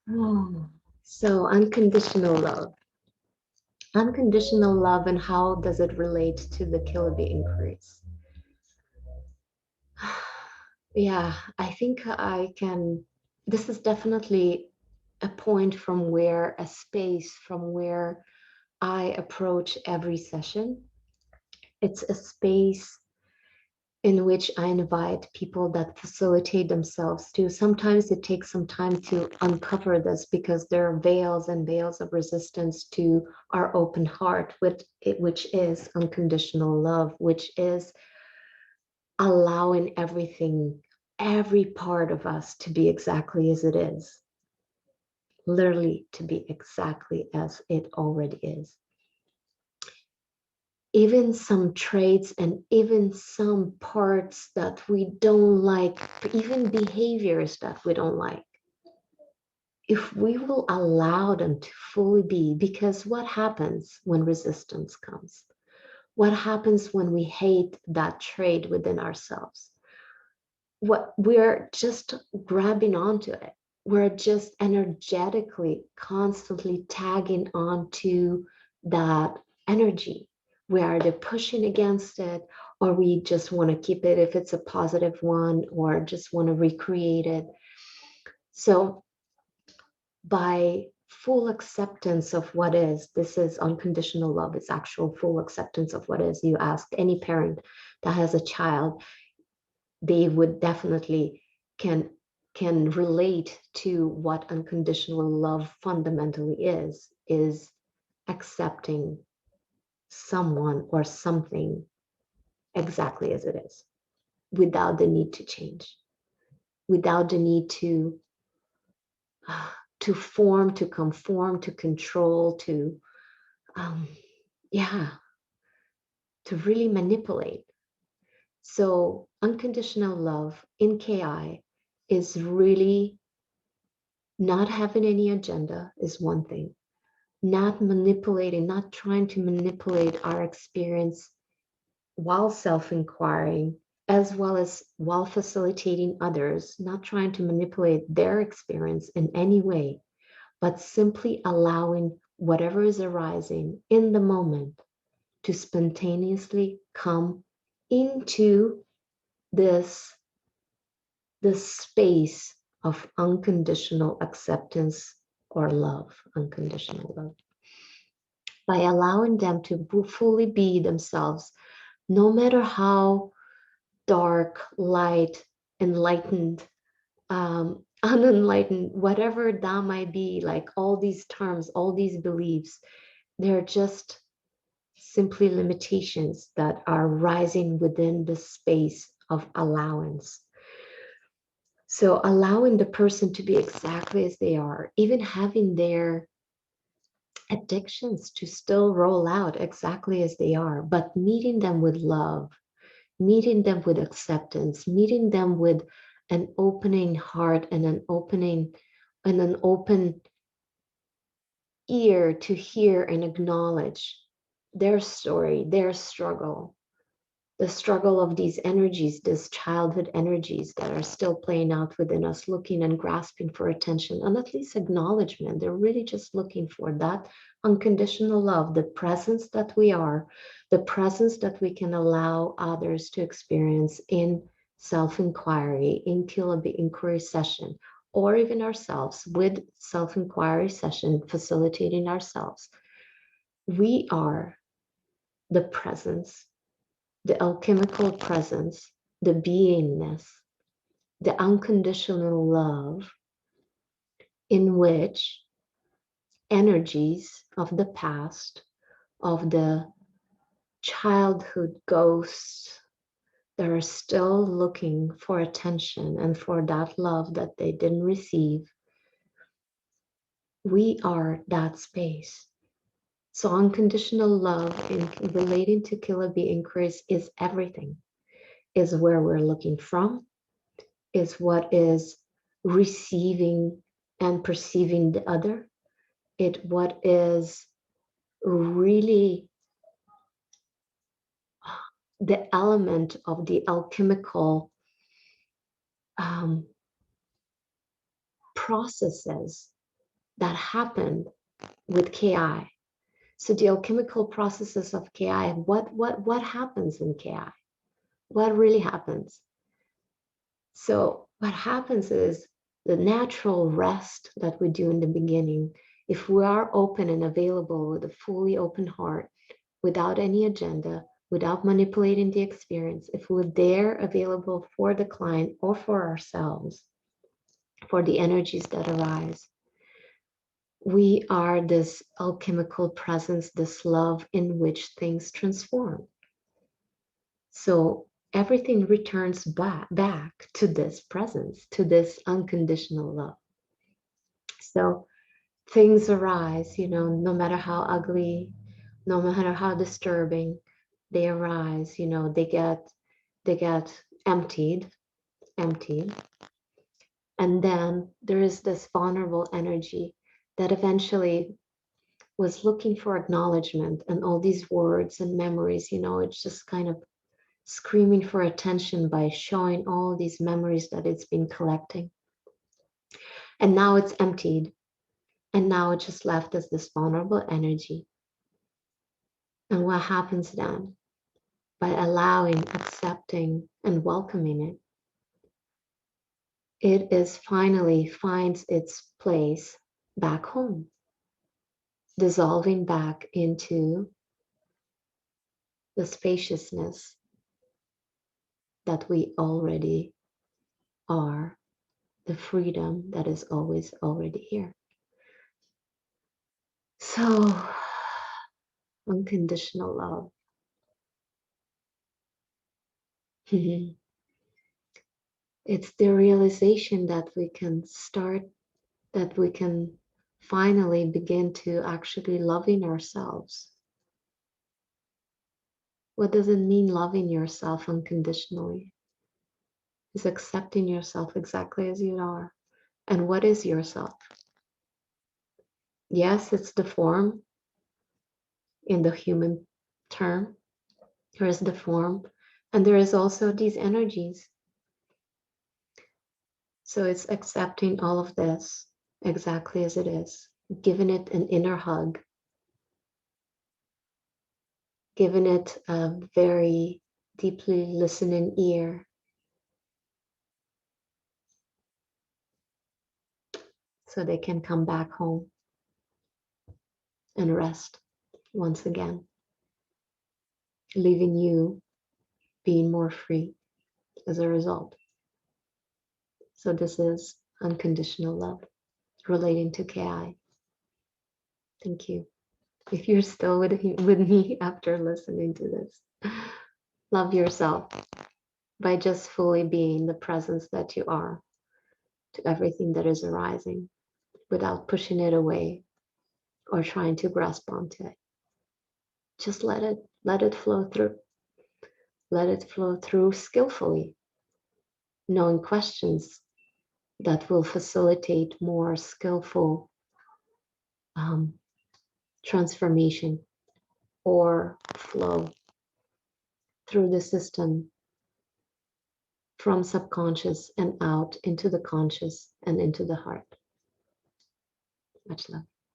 Oh, so unconditional love. Unconditional love and how does it relate to the Kilby increase? Yeah, I think I can. This is definitely a point from where, a space from where I approach every session. It's a space in which I invite people that facilitate themselves to. Sometimes it takes some time to uncover this because there are veils and veils of resistance to our open heart, which is unconditional love, which is allowing everything, every part of us to be exactly as it is, literally to be exactly as it already is. Even some traits and even some parts that we don't like, even behaviors that we don't like, if we will allow them to fully be, because what happens when resistance comes? What happens when we hate that trait within ourselves? What we're just grabbing onto it. We're just energetically constantly tagging onto that energy. We are either pushing against it or we just want to keep it if it's a positive one or just want to recreate it. So by full acceptance of what is, this is unconditional love, it's actual full acceptance of what is. You ask any parent that has a child, they would definitely can can relate to what unconditional love fundamentally is accepting someone or something exactly as it is without the need to change, without the need to form, to conform, to control, to um, yeah, to really manipulate. So unconditional love in ki is really not having any agenda is one thing, not manipulating, not trying to manipulate our experience while self inquiring, as well as while facilitating others, not trying to manipulate their experience in any way, but simply allowing whatever is arising in the moment to spontaneously come into this, this space of unconditional acceptance or love, unconditional love, by allowing them to fully be themselves, no matter how dark, light, enlightened, unenlightened, whatever that might be, like all these terms, all these beliefs, they're just simply limitations that are rising within the space of allowance. So allowing the person to be exactly as they are, even having their addictions to still roll out exactly as they are, but meeting them with love, meeting them with acceptance, meeting them with an opening heart and an open ear to hear and acknowledge their story, their struggle, the struggle of these energies, these childhood energies that are still playing out within us, looking and grasping for attention and at least acknowledgement. They're really just looking for that unconditional love, the presence that we are, the presence that we can allow others to experience in self inquiry, in Kilby inquiry session, or even ourselves with self inquiry session, facilitating ourselves. We are the presence, the alchemical presence, the beingness, the unconditional love in which energies of the past, of the childhood ghosts that are still looking for attention and for that love that they didn't receive, we are that space. So unconditional love in relating to Kilabi increase is everything, is where we're looking from, is what is receiving and perceiving the other. It what is really the element of the alchemical um, processes that happened with KI. So the alchemical processes of KI, what happens in KI? What really happens? So what happens is the natural rest that we do in the beginning, if we are open and available with a fully open heart, without any agenda, without manipulating the experience, if we're there available for the client or for ourselves, for the energies that arise, we are this alchemical presence, this love in which things transform. So everything returns back to this presence, to this unconditional love. So things arise, no matter how ugly, no matter how disturbing they arise, they get emptied. And then there is this vulnerable energy that eventually was looking for acknowledgement, and all these words and memories, it's just kind of screaming for attention by showing all these memories that it's been collecting. And now it's emptied. And now it just left as this vulnerable energy. And what happens then? By allowing, accepting, and welcoming it is finally finds its place back home, dissolving back into the spaciousness that we already are, the freedom that is always already here. So, unconditional love. It's the realization that we can finally begin to actually loving ourselves. What does it mean loving yourself unconditionally? It's accepting yourself exactly as you are. And what is yourself? Yes, it's the form in the human term. There is the form, and there is also these energies. So it's accepting all of this exactly as it is, giving it an inner hug, giving it a very deeply listening ear, so they can come back home and rest once again, leaving you being more free as a result. So this is unconditional love relating to KI. Thank you. If you're still with me after listening to this, love yourself by just fully being the presence that you are to everything that is arising without pushing it away or trying to grasp onto it. Just let it flow through. Let it flow through skillfully, knowing questions that will facilitate more skillful transformation or flow through the system from subconscious and out into the conscious and into the heart. Much love.